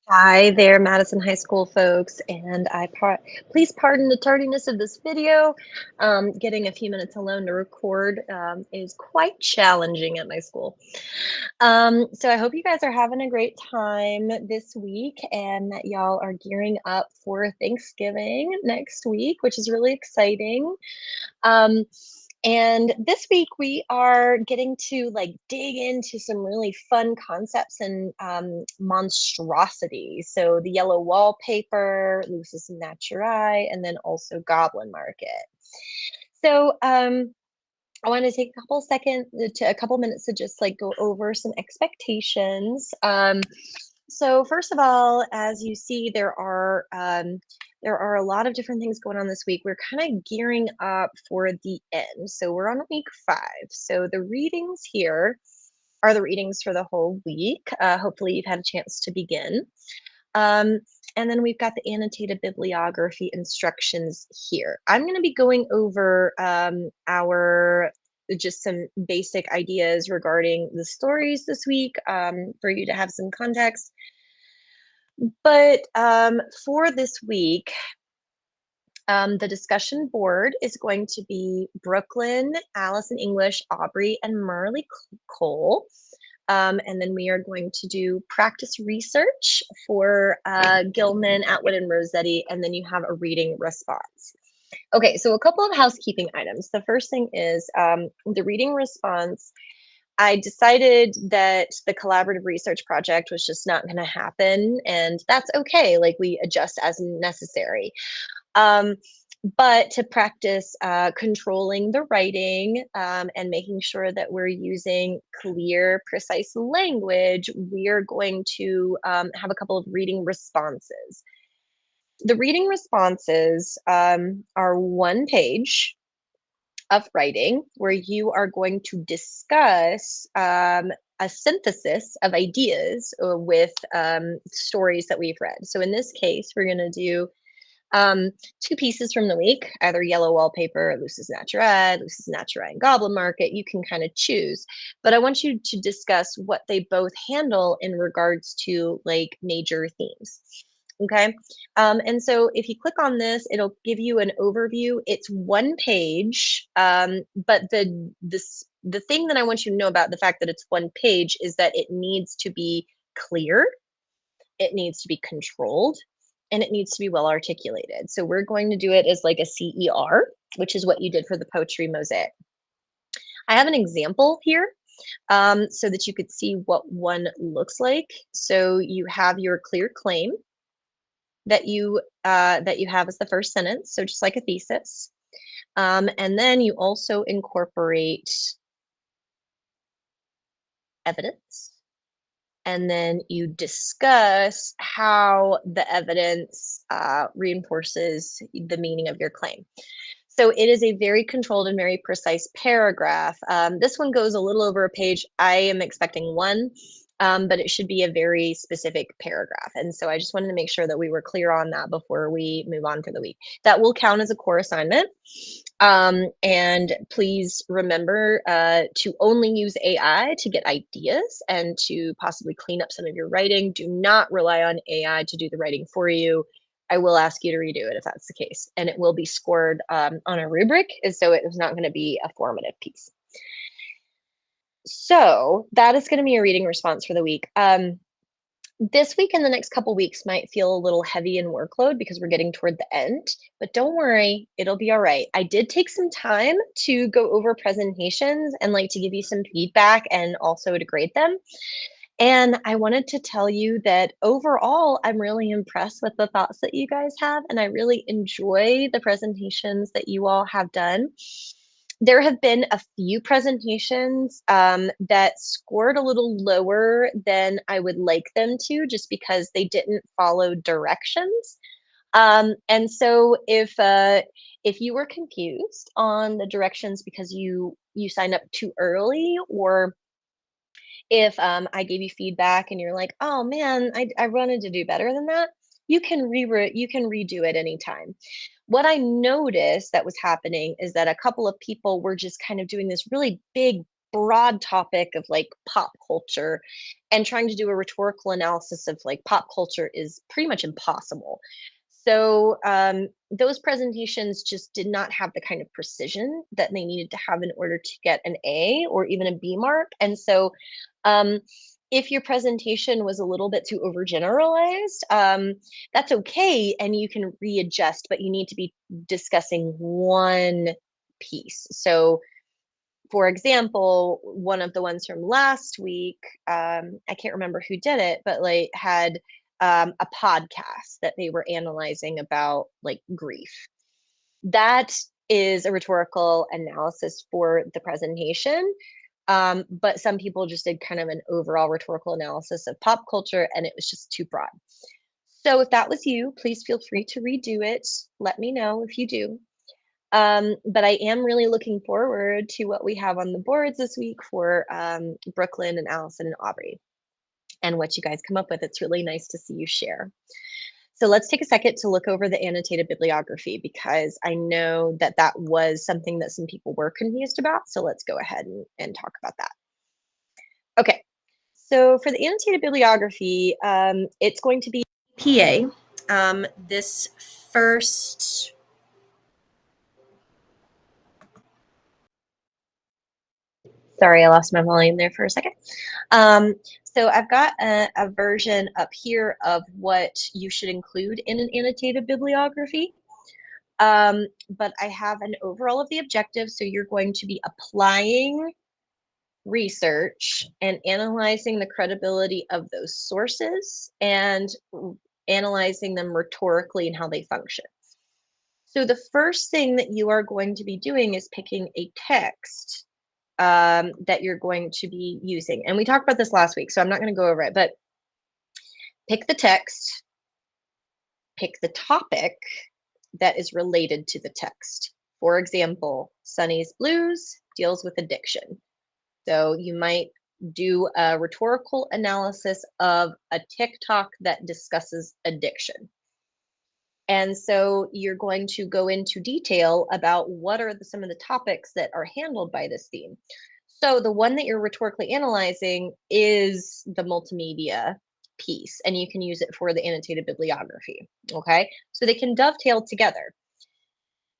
Hi there, Madison High School folks, and please pardon the tardiness of this video. Getting a few minutes alone to record is quite challenging at my school. So I hope you guys are having a great time this week and that y'all are gearing up for Thanksgiving next week, which is really exciting. Um, and this week we are getting to dig into some really fun concepts and monstrosities. So the yellow wallpaper, lucis naturae, and then also goblin market. So I want to take a couple minutes to just go over some expectations. So first of all, as you see, there are a lot of different things going on this week. We're kind of gearing up for the end. So we're on week 5. So the readings here are the readings for the whole week. Hopefully you've had a chance to begin. Um, and then we've got the annotated bibliography instructions here. I'm going to be going over our just some basic ideas regarding the stories this week for you to have some context. But for this week, the discussion board is going to be Brooklyn, Allison English, Aubrey, and Marley Cole. And then we are going to do practice research for Gilman, Atwood, and Rossetti, and then you have a reading response. Okay, so a couple of housekeeping items. The first thing is the reading response. I decided that the collaborative research project was just not going to happen, and that's okay. Like, we adjust as necessary. Um, but to practice controlling the writing and making sure that we're using clear, precise language, we're going to have a couple of reading responses. The reading responses are one page of writing where you are going to discuss a synthesis of ideas with stories that we've read. So in this case, we're going to do two pieces from the week, either yellow wallpaper, lucis naturae, and goblin market. You can kind of choose, but I want you to discuss what they both handle in regards to major themes. Okay. And so if you click on this, it'll give you an overview. It's one page, but the thing that I want you to know about the fact that it's one page is that it needs to be clear, it needs to be controlled, and it needs to be well articulated. So we're going to do it as like a CER, which is what you did for the poetry mosaic. I have an example here so that you could see what one looks like. So you have your clear claim that you have as the first sentence, so just like a thesis. And then you also incorporate evidence, and then you discuss how the evidence reinforces the meaning of your claim. So it is a very controlled and very precise paragraph. This one goes a little over a page. I am expecting one, but it should be a very specific paragraph. And so I just wanted to make sure that we were clear on that before we move on for the week. That will count as a core assignment. And please remember to only use AI to get ideas and to possibly clean up some of your writing. Do not rely on AI to do the writing for you. I will ask you to redo it if that's the case, and it will be scored on a rubric, so it is not going to be a formative piece. So that is going to be a reading response for the week. This week and the next couple weeks might feel a little heavy in workload because we're getting toward the end, but don't worry, it'll be all right. I did take some time to go over presentations and to give you some feedback and also to grade them. And I wanted to tell you that overall, I'm really impressed with the thoughts that you guys have, and I really enjoy the presentations that you all have done. There have been a few presentations that scored a little lower than I would like them to, just because they didn't follow directions. And so if you were confused on the directions because you signed up too early, or if I gave you feedback and you're like, oh man, I wanted to do better than that, you can redo it anytime. What I noticed that was happening is that a couple of people were just kind of doing this really big broad topic of like pop culture, and trying to do a rhetorical analysis of like pop culture is pretty much impossible. So those presentations just did not have the kind of precision that they needed to have in order to get an A or even a B mark. And so um, if your presentation was a little bit too overgeneralized, that's okay, and you can readjust, but you need to be discussing one piece. So for example, one of the ones from last week, I can't remember who did it, but like had a podcast that they were analyzing about like grief. That is a rhetorical analysis for the presentation. But some people just did kind of an overall rhetorical analysis of pop culture, and it was just too broad. So if that was you, please feel free to redo it. Let me know if you do. But I am really looking forward to what we have on the boards this week for Brooklyn and Allison and Aubrey and what you guys come up with. It's really nice to see you share. So let's take a second to look over the annotated bibliography because I know that that was something that some people were confused about. So let's go ahead and talk about that. Okay, so for the annotated bibliography, it's going to be PA. This first Sorry, I lost my volume there for a second. So I've got a version up here of what you should include in an annotated bibliography. But I have an overall of the objectives. So you're going to be applying research and analyzing the credibility of those sources and analyzing them rhetorically and how they function. So the first thing that you are going to be doing is picking a text that you're going to be using. And we talked about this last week, so I'm not going to go over it, but pick the text, pick the topic that is related to the text. For example, Sunny's Blues deals with addiction. So you might do a rhetorical analysis of a TikTok that discusses addiction. And so you're going to go into detail about what are some of the topics that are handled by this theme. So the one that you're rhetorically analyzing is the multimedia piece, and you can use it for the annotated bibliography. Okay, so they can dovetail together.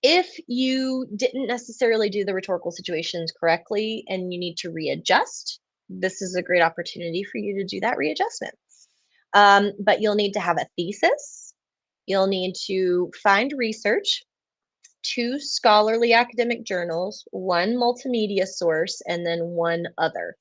If you didn't necessarily do the rhetorical situations correctly and you need to readjust, this is a great opportunity for you to do that readjustment. But you'll need to have a thesis. You'll need to find research, 2 scholarly academic journals, 1 multimedia source, and then 1 other.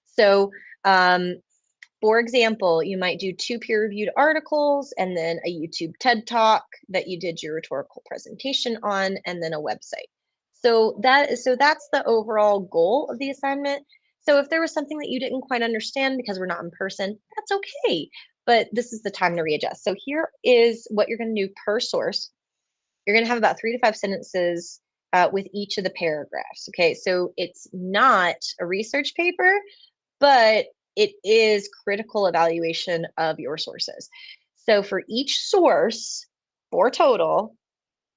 So, for example, you might do 2 peer-reviewed articles and then a YouTube TED Talk that you did your rhetorical presentation on, and then a website. So that's the overall goal of the assignment. So if there was something that you didn't quite understand because we're not in person, that's okay. But this is the time to readjust. So here is what you're going to do per source. You're going to have about 3 to 5 sentences with each of the paragraphs. Okay, so it's not a research paper, but it is critical evaluation of your sources. So for each source, for total,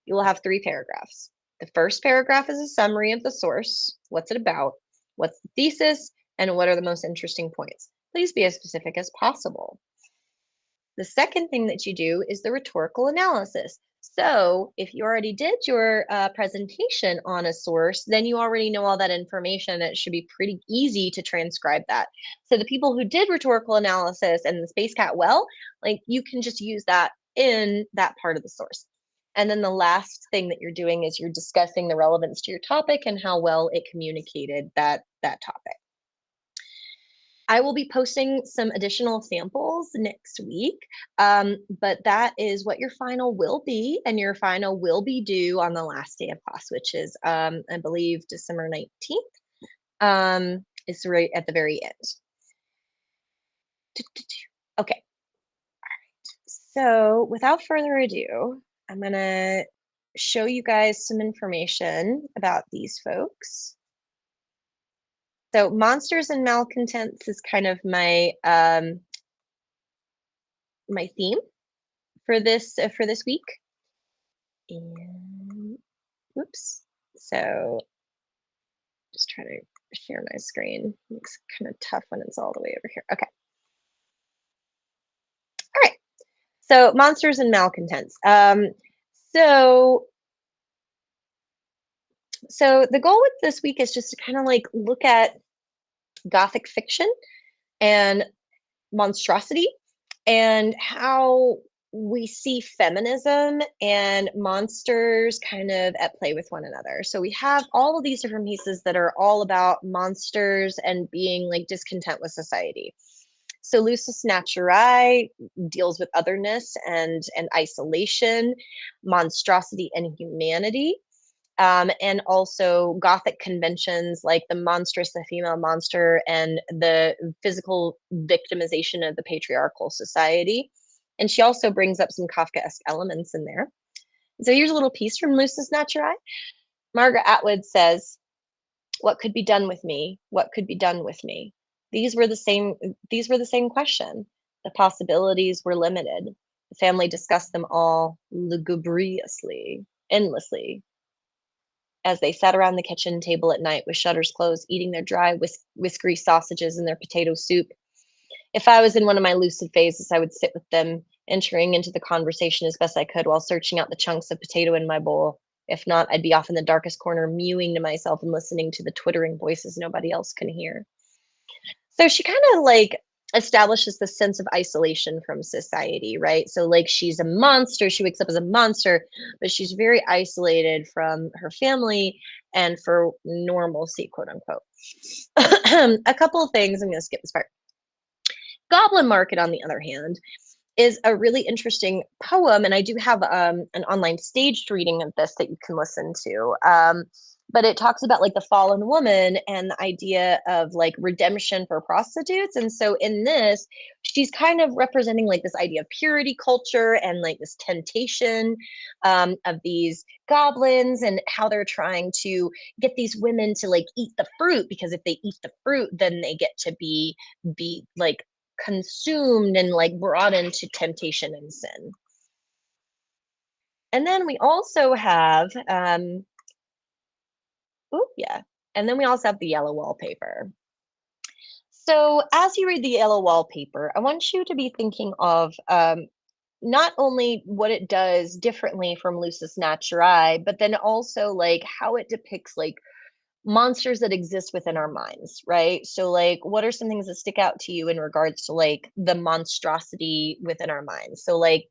you will have 3 paragraphs. The first paragraph is a summary of the source. What's it about? What's the thesis? And what are the most interesting points? Please be as specific as possible. The second thing that you do is the rhetorical analysis. So if you already did your presentation on a source, then you already know all that information. It should be pretty easy to transcribe that. So the people who did rhetorical analysis and the Space Cat well, like you can just use that in that part of the source. And then the last thing that you're doing is you're discussing the relevance to your topic and how well it communicated that topic. I will be posting some additional samples next week, but that is what your final will be, and your final will be due on the last day of class, which is, I believe, December 19th. Is right at the very end. Okay. All right. So without further ado, I'm going to show you guys some information about these folks. So monsters and malcontents is kind of my my theme for this week. And oops. So just try to share my screen. It's kind of tough when it's all the way over here. Okay. All right. So monsters and malcontents. So so the goal with this week is just to kind of like look at gothic fiction and monstrosity and how we see feminism and monsters kind of at play with one another. So we have all of these different pieces that are all about monsters and being like discontent with society. So Lucis Naturae deals with otherness and isolation, monstrosity and humanity. And also Gothic conventions like the monstrous, the female monster, and the physical victimization of the patriarchal society. And she also brings up some Kafkaesque elements in there. So here's a little piece from Lucis Naturae. Margaret Atwood says, "What could be done with me? What could be done with me? These were the same. These were the same question. The possibilities were limited. The family discussed them all lugubriously, endlessly, as they sat around the kitchen table at night with shutters closed, eating their dry, whiskery sausages and their potato soup. If I was in one of my lucid phases, I would sit with them, entering into the conversation as best I could while searching out the chunks of potato in my bowl. If not, I'd be off in the darkest corner, mewing to myself and listening to the twittering voices nobody else can hear." So she kind of like establishes the sense of isolation from society, right? So like she's a monster, she wakes up as a monster, but she's very isolated from her family and for normalcy, quote unquote. A couple of things, I'm going to skip this part. Goblin Market, on the other hand, is a really interesting poem, and I do have an online staged reading of this that you can listen to. But it talks about like the fallen woman and the idea of like redemption for prostitutes. And so in this, she's kind of representing like this idea of purity culture and like this temptation of these goblins and how they're trying to get these women to like eat the fruit, because if they eat the fruit, then they get to be like consumed and like brought into temptation and sin. And then we also have oh yeah, and then we also have the yellow wallpaper. So as you read the yellow wallpaper, I want you to be thinking of not only what it does differently from Lucis Naturae, but then also like how it depicts like monsters that exist within our minds, right? So like what are some things that stick out to you in regards to like the monstrosity within our minds? So like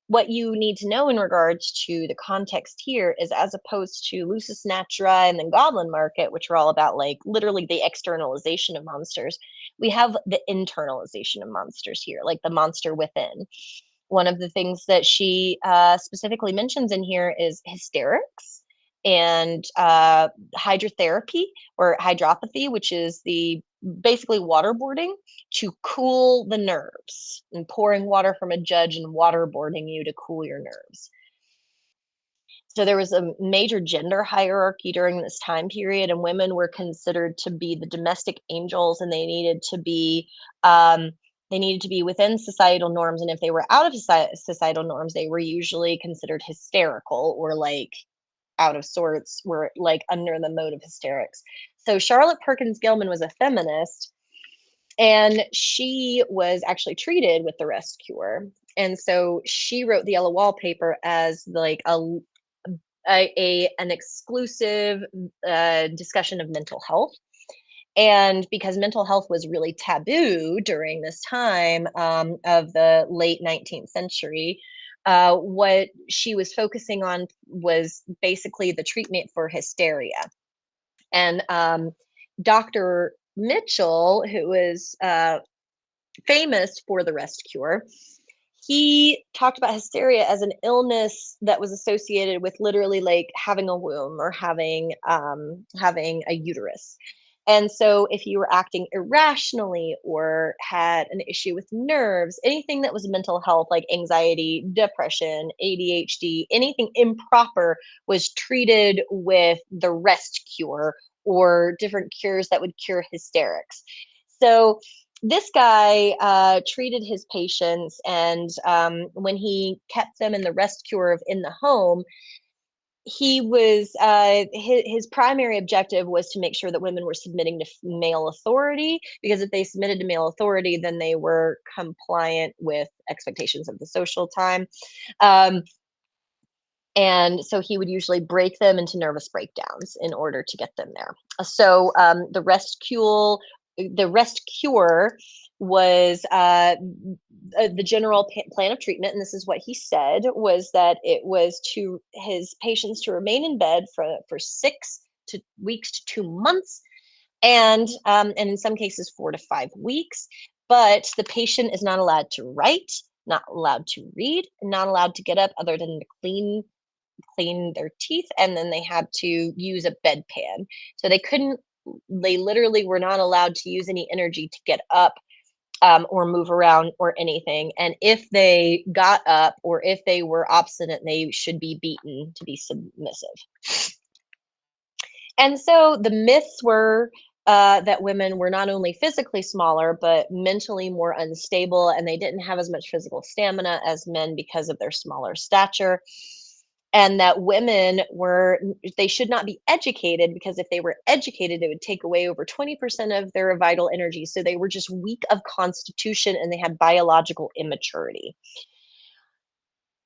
what you need to know in regards to the context here is, as opposed to Lucis Naturae and then Goblin Market, which are all about like literally the externalization of monsters, we have the internalization of monsters here, like the monster within. One of the things that she specifically mentions in here is hysterics and hydrotherapy or hydropathy, which is the basically waterboarding to cool the nerves, and pouring water from a judge and waterboarding you to cool your nerves. So there was a major gender hierarchy during this time period, and women were considered to be the domestic angels, and um, they needed to be within societal norms. And if they were out of societal norms, they were usually considered hysterical or like out of sorts, were like under the mode of hysterics. So Charlotte Perkins Gilman was a feminist, and she was actually treated with the rest cure. And so she wrote the yellow wallpaper as like an exclusive discussion of mental health. And because mental health was really taboo during this time of the late 19th century, what she was focusing on was basically the treatment for hysteria. And Dr. Mitchell, who was famous for the rest cure, he talked about hysteria as an illness that was associated with literally like having a womb or having a uterus. And so if you were acting irrationally or had an issue with nerves, anything that was mental health like anxiety, depression, ADHD, anything improper was treated with the rest cure or different cures that would cure hysterics. So this guy treated his patients, and when he kept them in the rest cure of in the home, he was his primary objective was to make sure that women were submitting to male authority, because if they submitted to male authority, then they were compliant with expectations of the social time. Um, and so he would usually break them into nervous breakdowns in order to get them there. So the rest cure was the general plan of treatment, and this is what he said, was that it was to his patients to remain in bed for 6 weeks to 2 months, and in some cases 4 to 5 weeks. But the patient is not allowed to write, not allowed to read, not allowed to get up other than to clean their teeth, and then they had to use a bedpan. So they literally were not allowed to use any energy to get up, or move around or anything. And if they got up or if they were obstinate, they should be beaten to be submissive. And so the myths were that women were not only physically smaller, but mentally more unstable, and they didn't have as much physical stamina as men because of their smaller stature. And that they should not be educated, because if they were educated, it would take away over 20% of their vital energy. So they were just weak of constitution and they had biological immaturity.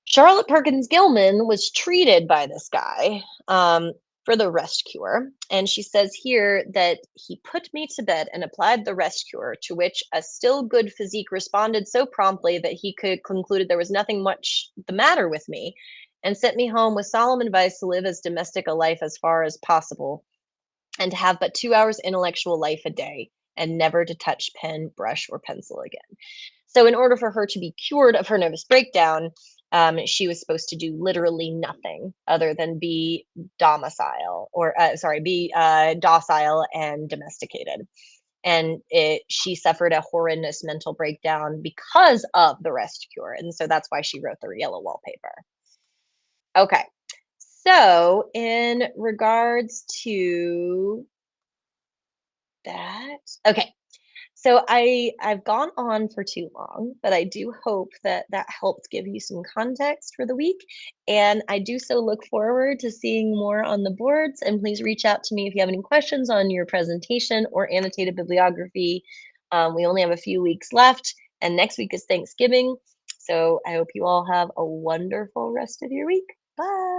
Charlotte Perkins Gilman was treated by this guy, for the rest cure. And she says here that he put me to bed and applied the rest cure, to which a still good physique responded so promptly that he could concluded there was nothing much the matter with me, and sent me home with solemn advice to live as domestic a life as far as possible, and to have but 2 hours intellectual life a day, and never to touch pen, brush, or pencil again. So, in order for her to be cured of her nervous breakdown, she was supposed to do literally nothing other than be docile and domesticated. And she suffered a horrendous mental breakdown because of the rest cure, and so that's why she wrote the yellow wallpaper. Okay, so in regards to that, okay, so I've gone on for too long, but I do hope that that helped give you some context for the week, and I do so look forward to seeing more on the boards. And please reach out to me if you have any questions on your presentation or annotated bibliography. We only have a few weeks left, and next week is Thanksgiving. So I hope you all have a wonderful rest of your week. Bye.